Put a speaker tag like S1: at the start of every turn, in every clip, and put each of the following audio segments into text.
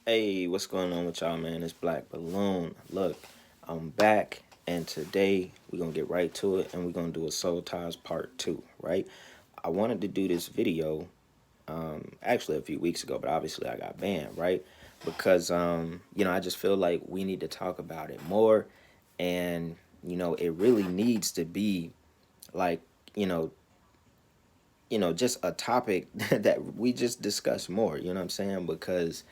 S1: Hey, what's going on with y'all, man? It's Black Balloon. Look, I'm back, and today we're gonna get right to it, and we're gonna do a Soul Ties Part 2, right? I wanted to do this video actually a few weeks ago, but obviously I got banned, right? Because, I just feel like we need to talk about it more, and, it really needs to be like, you know, just a topic that we just discuss more, you know what I'm saying? Because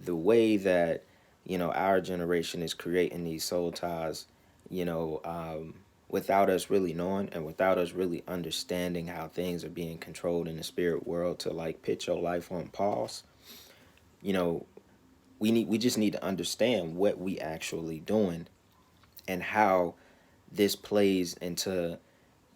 S1: the way that our generation is creating these soul ties, you know, without us really knowing and without us really understanding how things are being controlled in the spirit world to like put your life on pause. You know, we just need to understand what we actually doing and how this plays into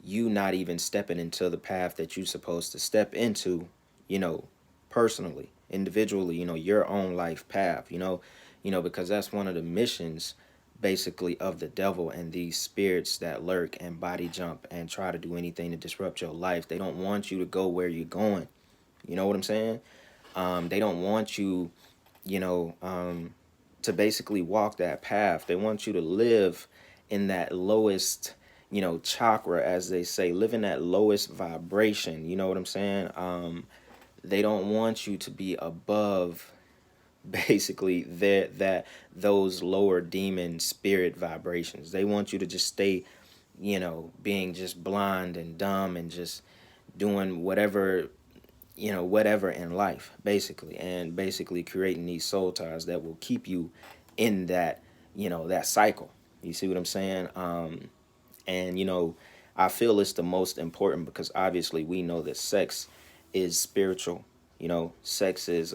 S1: you not even stepping into the path that you're supposed to step into, you know, personally, individually, your own life path, because that's one of the missions basically of the devil and these spirits that lurk and body jump and try to do anything to disrupt your life. They don't want you to go where you're going. You know what I'm saying? They don't want you, you know, um, to basically walk that path. They want you to live in that lowest, chakra, as they say, live in that lowest vibration. You know what I'm saying? They don't want you to be above basically that those lower demon spirit vibrations. They want you to just stay, being just blind and dumb and just doing whatever in life, basically, and basically creating these soul ties that will keep you in that cycle. You see what I'm saying? And I feel it's the most important because obviously we know that sex is spiritual. Sex is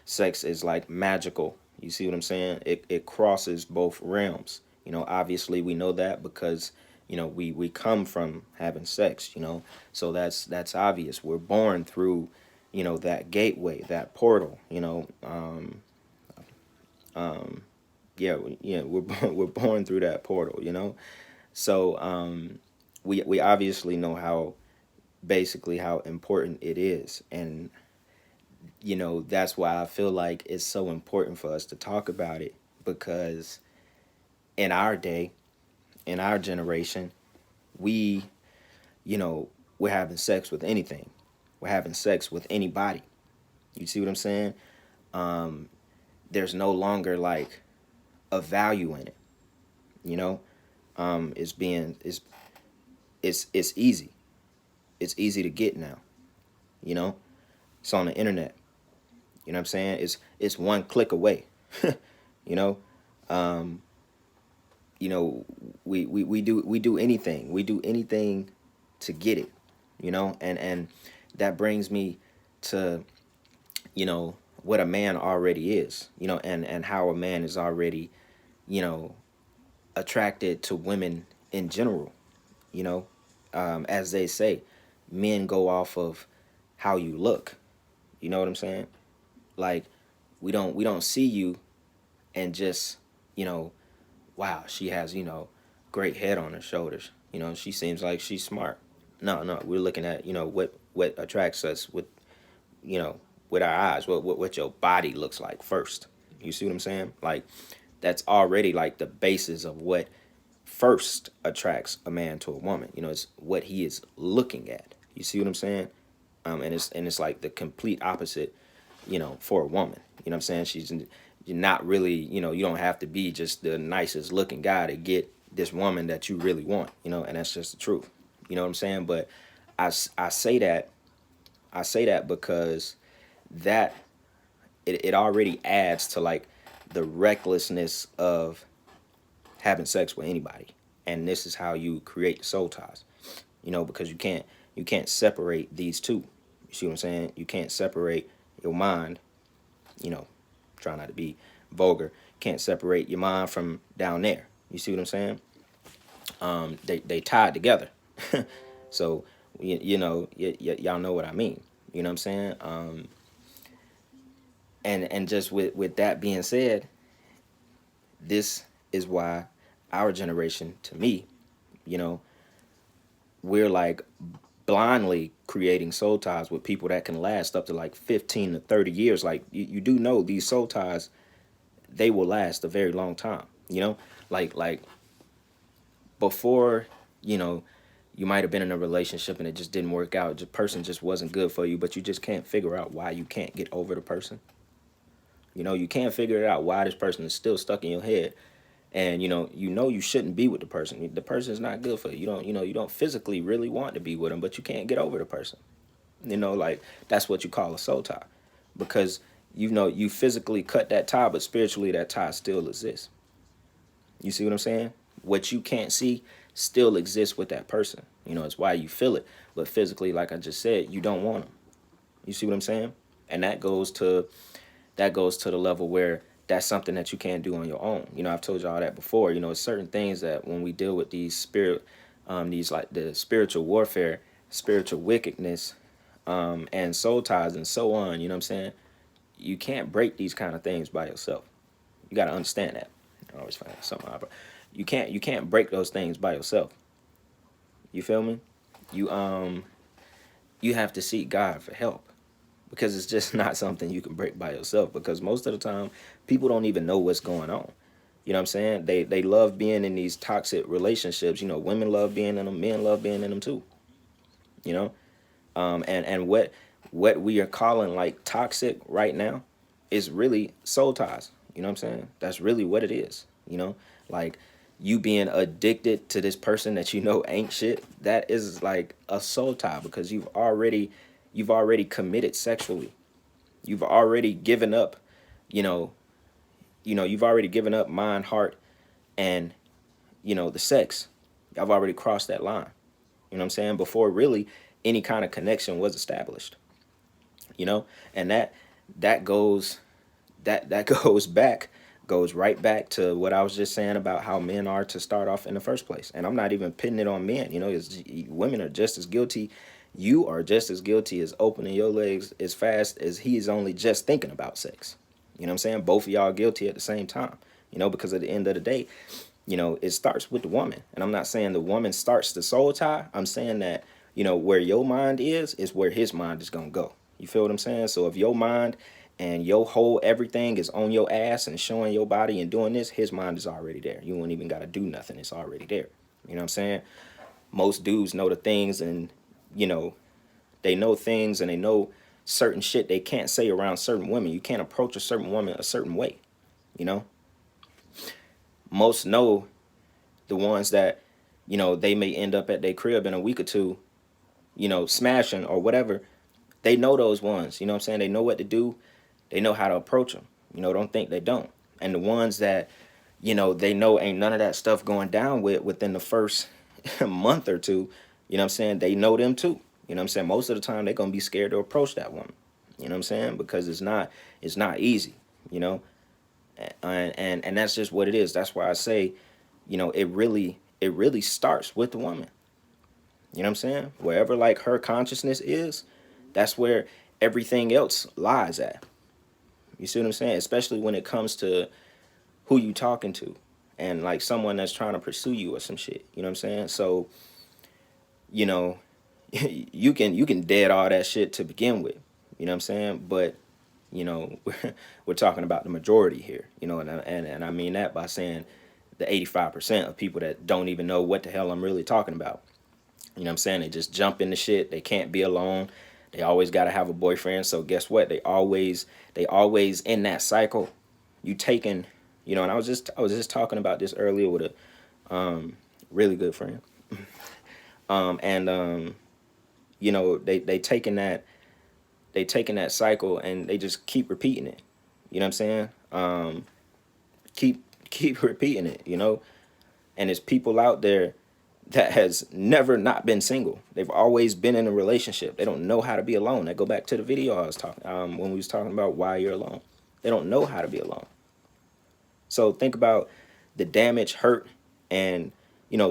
S1: sex is like magical. You see what I'm saying? It crosses both realms. Obviously we know that because we come from having sex. So that's obvious. We're born through that gateway, that portal. Yeah, yeah, we're born through that portal. So we obviously know how basically how important it is, and that's why I feel like it's so important for us to talk about it because in our day, in our generation, we we're having sex with anything, we're having sex with anybody. You see what I'm saying? There's no longer like a value in it. You know, it's being it's easy. It's easy to get now. You know, it's on the internet. You know what I'm saying? It's one click away. you know, um, you know, we do anything. We do anything to get it. And that brings me to what a man already is. And how a man is already you know attracted to women in general. You know, as they say, men go off of how you look. You know what I'm saying? Like we don't see you and just you know wow, she has great head on her shoulders. She seems like she's smart. No, no, we're looking at what attracts us you know with our eyes. What your body looks like first. You see what I'm saying? Like that's already like the basis of what first attracts a man to a woman. It's what he is looking at. You see what I'm saying? And it's like the complete opposite. For a woman. You know what I'm saying? She's not really. You don't have to be just the nicest looking guy to get this woman that you really want. And that's just the truth. You know what I'm saying? But I say that because that it already adds to like the recklessness of having sex with anybody. And this is how you create soul ties. Because you can't separate these two. You see what I'm saying? You can't separate your mind, you know, try not to be vulgar. Can't separate your mind from down there. You see what I'm saying? They tied together. So y'all know what I mean. You know what I'm saying? And just with that being said, this is why our generation, to me, you know, we're like blindly creating soul ties with people that can last up to like 15 to 30 years. Like you do know these soul ties, they will last a very long time, like before, you know, you might have been in a relationship and it just didn't work out. The person just wasn't good for you, but you just can't figure out why you can't get over the person. You can't figure it out why this person is still stuck in your head. And you shouldn't be with the person. The person is not good for you. You don't physically really want to be with them, but you can't get over the person. Like that's what you call a soul tie. Because you physically cut that tie, but spiritually that tie still exists. You see what I'm saying? What you can't see still exists with that person. It's why you feel it. But physically, like I just said, you don't want them. You see what I'm saying? And that goes to the level where that's something that you can't do on your own. I've told y'all that before. It's certain things that when we deal with these like the spiritual warfare, spiritual wickedness, and soul ties and so on. You know what I'm saying? You can't break these kind of things by yourself. You got to understand that. I always find something out, but you can't break those things by yourself. You feel me? You have to seek God for help, because it's just not something you can break by yourself, because most of the time people don't even know what's going on. You know what I'm saying? They love being in these toxic relationships. Women love being in them, men love being in them too. You know? And what we are calling like toxic right now is really soul ties. You know what I'm saying? That's really what it is. Like you being addicted to this person that ain't shit. That is like a soul tie, because you've already committed sexually. You've already given up. You know. You've already given up mind, heart, and the sex. I've already crossed that line. You know what I'm saying? Before really any kind of connection was established. You know, and that goes that goes right back to what I was just saying about how men are to start off in the first place. And I'm not even pitting it on men. Women are just as guilty. You are just as guilty as opening your legs as fast as he is only just thinking about sex. You know what I'm saying? Both of y'all are guilty at the same time. Because at the end of the day, it starts with the woman. And I'm not saying the woman starts the soul tie. I'm saying that, where your mind is where his mind is going to go. You feel what I'm saying? So if your mind and your whole everything is on your ass and showing your body and doing this, his mind is already there. You won't even got to do nothing. It's already there. You know what I'm saying? Most dudes know the things, and, they know things, and they know certain shit they can't say around certain women. You can't approach a certain woman a certain way. You know? Most know the ones that, they may end up at their crib in a week or two, smashing or whatever. They know those ones. You know what I'm saying? They know what to do. They know how to approach them. Don't think they don't. And the ones that, they know ain't none of that stuff going down within the first month or two, you know what I'm saying? They know them too. You know what I'm saying? Most of the time they're going to be scared to approach that woman. You know what I'm saying? Because it's not easy, and that's just what it is. That's why I say, it really starts with the woman. You know what I'm saying? Wherever like her consciousness is, that's where everything else lies at. You see what I'm saying? Especially when it comes to who you talking to, and like someone that's trying to pursue you or some shit. You know what I'm saying? So, you know, you can dead all that shit to begin with. You know what I'm saying? But we're talking about the majority here. And I mean that by saying the 85% of people that don't even know what the hell I'm really talking about. You know what I'm saying? They just jump into shit. They can't be alone. They always got to have a boyfriend. So guess what? They always in that cycle. You taking, and I was just talking about this earlier with a really good friend. And they taking that cycle, and they just keep repeating it. You know what I'm saying? Keep repeating it, And there's people out there that has never not been single. They've always been in a relationship. They don't know how to be alone. I go back to the video I was talking when we was talking about why you're alone. They don't know how to be alone. So think about the damage, hurt, and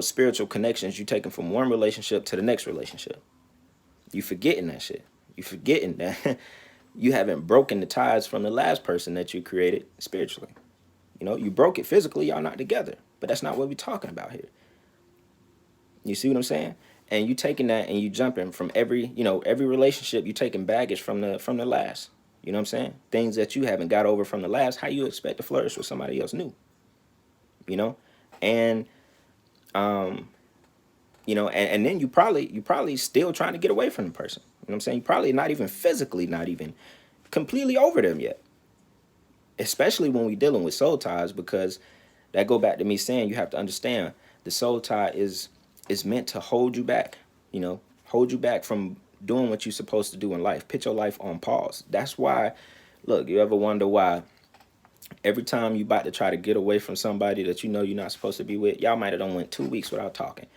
S1: spiritual connections you taking from one relationship to the next relationship. You forgetting that shit. You forgetting that you haven't broken the ties from the last person that you created spiritually. You broke it physically. Y'all not together, but that's not what we're talking about here. You see what I'm saying? and you taking that and you jumping from every relationship, you taking baggage from the last. You know what I'm saying? Things that you haven't got over from the last. How you expect to flourish with somebody else new? You know, and um, and then you probably still trying to get away from the person. You know what I'm saying? You probably not even physically, not even completely over them yet. Especially when we dealing with soul ties, because that go back to me saying you have to understand the soul tie is meant to hold you back. Hold you back from doing what you're supposed to do in life. Put your life on pause. That's why. Look, you ever wonder why every time you about to try to get away from somebody that you know you're not supposed to be with, y'all might have done went 2 weeks without talking.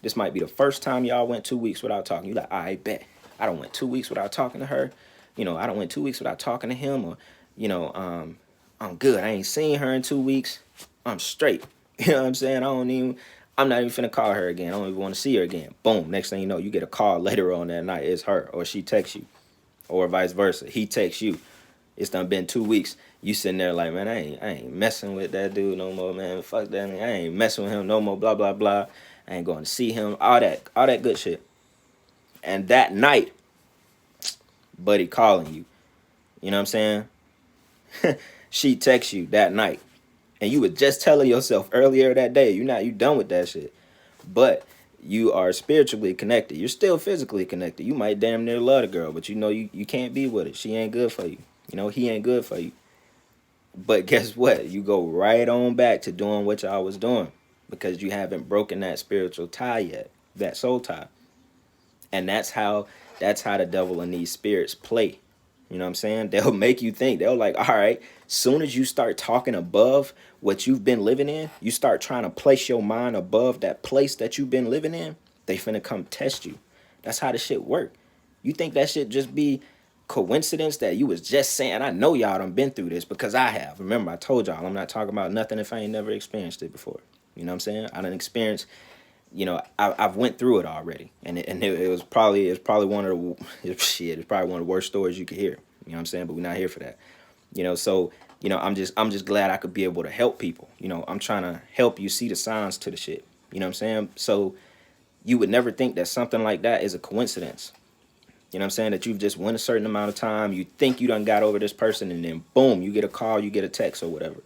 S1: This might be the first time y'all went 2 weeks without talking. You like, I bet I don't went 2 weeks without talking to her. I don't went 2 weeks without talking to him, or you know, um, I'm good. I ain't seen her in 2 weeks. I'm straight. You know what I'm saying? I'm not even finna call her again. I don't even want to see her again. Boom. Next thing you know, you get a call later on that night. It's her, or she texts you, or vice versa. He texts you. It's done been 2 weeks. You sitting there like, man, I ain't messing with that dude no more, man. Fuck that. Man. I ain't messing with him no more. Blah blah blah. I ain't going to see him. All that good shit. And that night, buddy calling you. You know what I'm saying? She texts you that night, and you were just telling yourself earlier that day, you done with that shit. But you are spiritually connected. You're still physically connected. You might damn near love the girl, but you can't be with her. She ain't good for you. He ain't good for you. But guess what? You go right on back to doing what y'all was doing because you haven't broken that spiritual tie yet, that soul tie. And that's how the devil and these spirits play. You know what I'm saying? They'll make you think. They'll like, all right, soon as you start talking above what you've been living in, you start trying to place your mind above that place that you've been living in, they finna come test you. That's how the shit work. You think that shit just be coincidence that you was just saying? I know y'all done been through this because I have. Remember, I told y'all I'm not talking about nothing if I ain't never experienced it before. You know what I'm saying? I done experienced, I've went through it already, and it was probably one of the shit. It's probably one of the worst stories you could hear. You know what I'm saying? But we're not here for that. So I'm just glad I could be able to help people. I'm trying to help you see the signs to the shit. You know what I'm saying? So you would never think that something like that is a coincidence. You know what I'm saying? That you've just went a certain amount of time, you think you done got over this person, and then boom, you get a call, you get a text or whatever,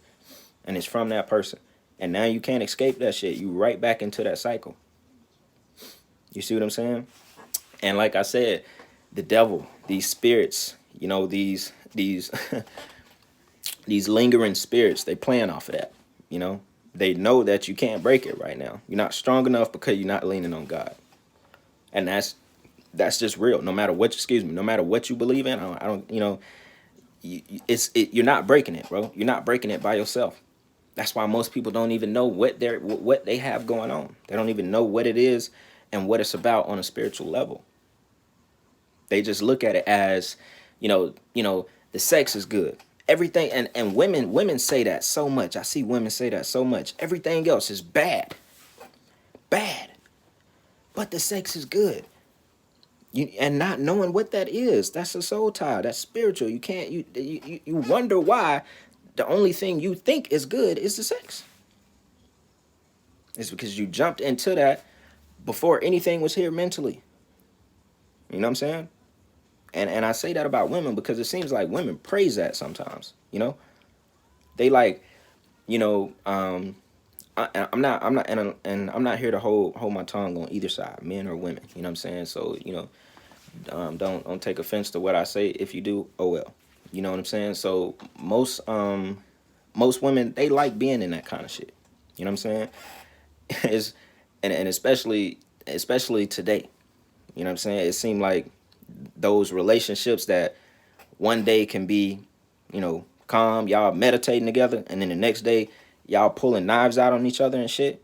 S1: and it's from that person. And now you can't escape that shit. You right back into that cycle. You see what I'm saying? And like I said, the devil, these spirits, these these lingering spirits, they playing off of that. They know that you can't break it right now. You're not strong enough because you're not leaning on God. And that's just real. No matter what you believe in, I don't you're not breaking it, bro. You're not breaking it by yourself. That's why most people don't even know what they have going on. They don't even know what it is and what it's about on a spiritual level. They just look at it as, the sex is good. Everything, and women say that so much. I see women say that so much. Everything else is bad. Bad. But the sex is good. And not knowing what that is, that's a soul tie. That's spiritual. You can't you wonder why the only thing you think is good is the sex. It's because you jumped into that before anything was here mentally. You know what I'm saying? And I say that about women because it seems like women praise that sometimes. They like, I'm not here to hold my tongue on either side, men or women. You know what I'm saying? So don't take offense to what I say. If you do, oh well. You know what I'm saying? So most women, they like being in that kind of shit. You know what I'm saying? It's and especially today. You know what I'm saying? It seemed like those relationships that one day can be, calm, y'all meditating together, and then the next day y'all pulling knives out on each other and shit.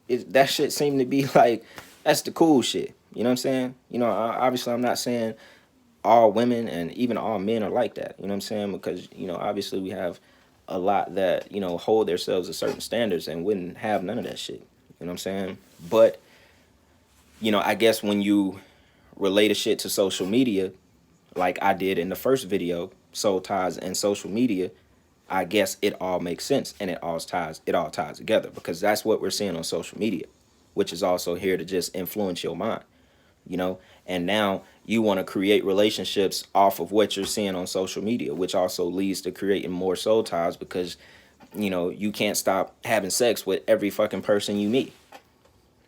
S1: That shit seemed to be like, that's the cool shit. You know what I'm saying? Obviously I'm not saying all women and even all men are like that. You know what I'm saying? Because, obviously we have a lot that, hold themselves to certain standards and wouldn't have none of that shit. You know what I'm saying? But, I guess when you relate a shit to social media, like I did in the first video, soul ties and social media, I guess it all makes sense and it all ties together because that's what we're seeing on social media. which is also here to just influence your mind, you know. And now you want to create relationships off of what you're seeing on social media, which also leads to creating more soul ties, because you can't stop having sex with every fucking person you meet.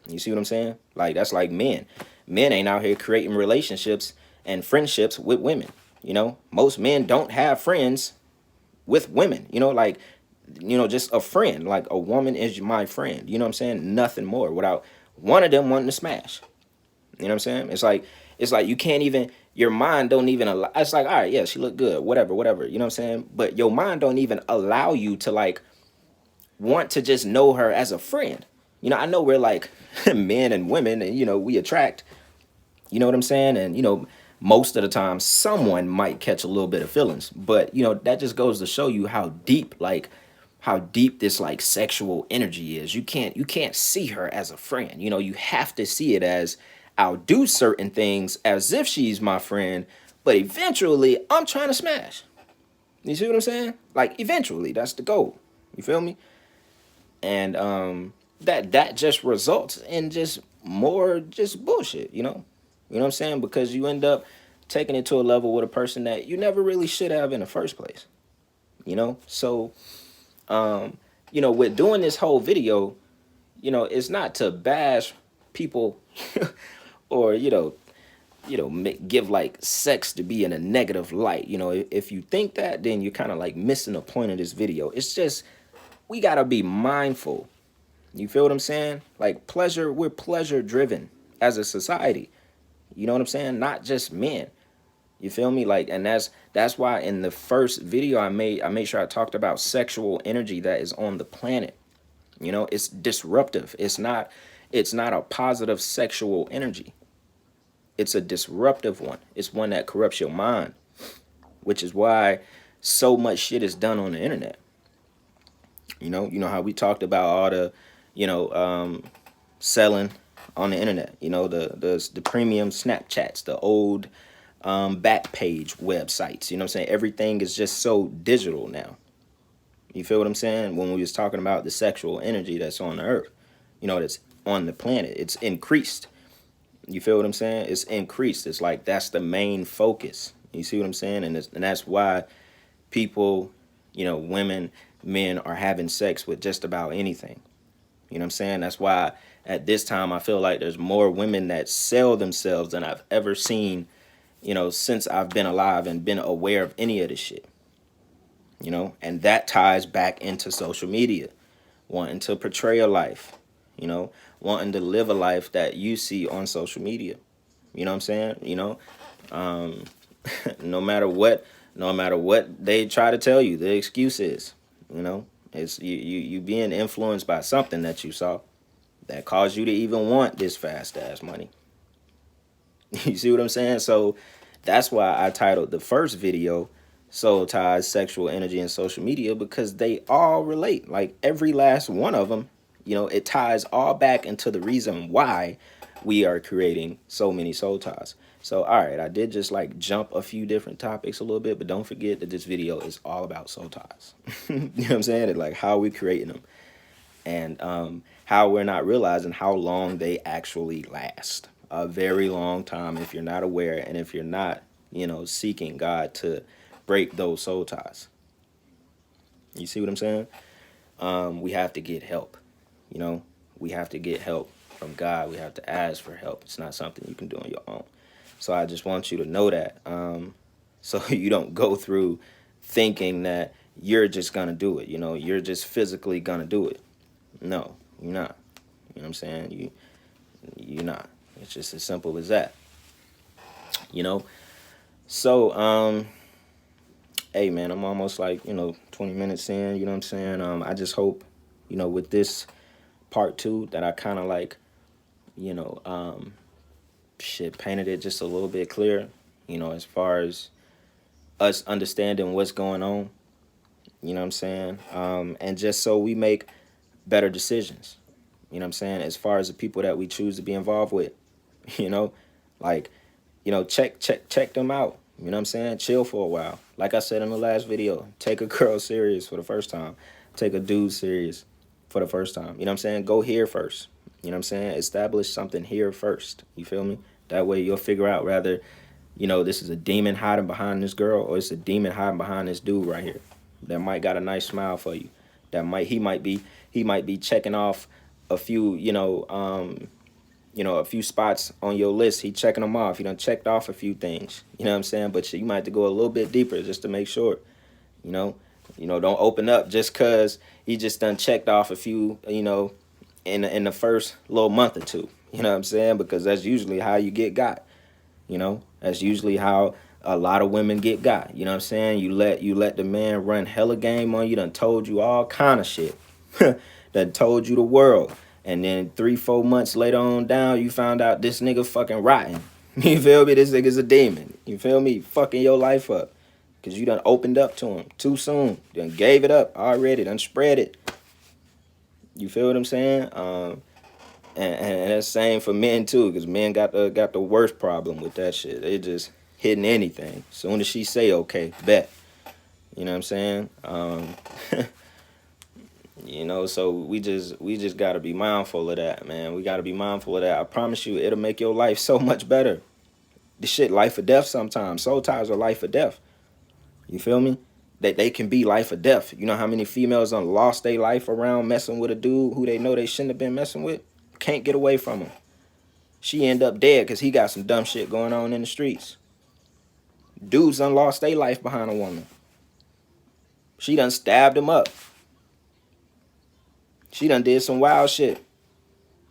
S1: You see what I'm saying? Like, that's like men. Men ain't out here creating relationships and friendships with women. Most men don't have friends with women. Like, just a friend. Like, a woman is my friend. You know what I'm saying? Nothing more, without one of them wanting to smash. You know what I'm saying? It's like you can't even, your mind don't even allow. It's like, all right, yeah, she looked good, whatever. You know what I'm saying? But your mind don't even allow you to, like, want to just know her as a friend. I know we're like men and women, and we attract. You know what I'm saying? And most of the time someone might catch a little bit of feelings, but that just goes to show you how deep, this like sexual energy is. You can't see her as a friend. You have to see it as, I'll do certain things as if she's my friend, but eventually I'm trying to smash. You see what I'm saying? Like, eventually, that's the goal. You feel me? And that just results in just more just bullshit. You know what I'm saying? Because you end up taking it to a level with a person that you never really should have in the first place. So with doing this whole video, it's not to bash people or give like sex to be in a negative light. If you think that, then you're kind of like missing the point of this video. It's just, we gotta be mindful. You feel what I'm saying? Like, we're pleasure driven as a society. You know what I'm saying? Not just men. You feel me? Like, and that's why in the first video I made sure I talked about sexual energy that is on the planet. It's disruptive. It's not a positive sexual energy. It's a disruptive one. It's one that corrupts your mind, which is why so much shit is done on the internet. You know how we talked about all the, selling on the internet. The premium Snapchats, the old back page websites. You know what I'm saying? Everything is just so digital now. You feel what I'm saying? When we was talking about the sexual energy that's on the earth, that's on the planet, it's increased. You feel what I'm saying? It's increased. It's like, that's the main focus. You see what I'm saying? And that's why people, women, men are having sex with just about anything. You know what I'm saying? That's why at this time I feel like there's more women that sell themselves than I've ever seen, since I've been alive and been aware of any of this shit. And that ties back into social media, wanting to portray a life, wanting to live a life that you see on social media. You know what I'm saying? No matter what they try to tell you, the excuse is, it's you being influenced by something that you saw that caused you to even want this fast ass money. You see what I'm saying? So that's why I titled the first video Soul Ties, Sexual Energy, and Social Media, because they all relate. Like, every last one of them, it ties all back into the reason why we are creating so many soul ties. So, all right, I did just like jump a few different topics a little bit, but don't forget that this video is all about soul ties. You know what I'm saying? And like, how we creating them, and how we're not realizing how long they actually last. A very long time if you're not aware, and if you're not, seeking God to break those soul ties. You see what I'm saying? We have to get help. We have to get help from God. We have to ask for help. It's not something you can do on your own. So I just want you to know that, so you don't go through thinking that you're just gonna do it. You're just physically gonna do it. No, you're not. You know what I'm saying? You're not. It's just as simple as that. So hey man, I'm almost like 20 minutes in. You know what I'm saying? I just hope with this part 2 that I kind of like painted it just a little bit clearer, as far as us understanding what's going on, you know what I'm saying? And just so we make better decisions, you know what I'm saying, as far as the people that we choose to be involved with, like, check them out, you know what I'm saying? Chill for a while. Like I said in the last video, take a girl serious for the first time. Take a dude serious for the first time. You know what I'm saying? Go here first. You know what I'm saying? Establish something here first. You feel me? That way you'll figure out rather, this is a demon hiding behind this girl or it's a demon hiding behind this dude right here that might got a nice smile for you. That might he might be checking off a few, a few spots on your list. He checking them off. He done checked off a few things. You know what I'm saying? But you might have to go a little bit deeper just to make sure. You know, don't open up just cause he just done checked off a few. In the first little month or two. You know what I'm saying? Because that's usually how you get got. That's usually how a lot of women get got. You know what I'm saying? You let the man run hella game on you. Done told you all kind of shit. Done told you the world. And then 3-4 months later on down, you found out this nigga fucking rotten. You feel me? This nigga's a demon. You feel me? Fucking your life up. Because you done opened up to him too soon. Done gave it up already. Done spread it. You feel what I'm saying? And that's same for men too, because men got the worst problem with that shit. They just hitting anything. Soon as she say okay, bet. You know what I'm saying? So we just gotta be mindful of that, man. We gotta be mindful of that. I promise you, it'll make your life so much better. This shit, life or death sometimes. Soul ties are life or death. You feel me? They can be life or death. You know how many females done lost their life around messing with a dude who they know they shouldn't have been messing with? Can't get away from him. She end up dead because he got some dumb shit going on in the streets. Dudes done lost their life behind a woman. She done stabbed him up. She done did some wild shit.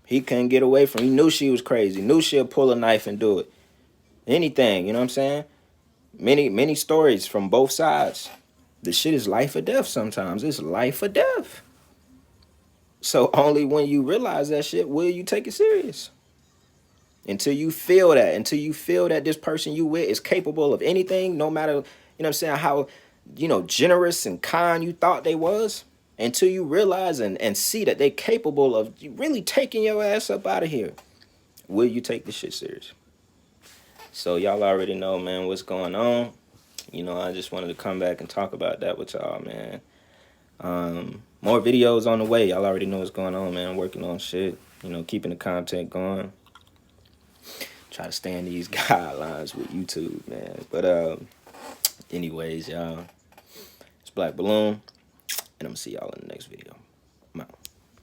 S1: He couldn't get away from. He knew she was crazy. Knew she'll pull a knife and do it. Anything, you know what I'm saying? Many stories from both sides. The shit is life or death sometimes. It's life or death. So only when you realize that shit will you take it serious. Until you feel that this person you with is capable of anything, no matter, you know what I'm saying, how, generous and kind you thought they was. Until you realize and see that they capable of really taking your ass up out of here, will you take this shit serious? So y'all already know, man, what's going on. I just wanted to come back and talk about that with y'all, man. More videos on the way. Y'all already know what's going on, man. I'm working on shit. Keeping the content going. Try to stay in these guidelines with YouTube, man. But anyways, y'all, it's Black Balloon, and I'm gonna see y'all in the next video.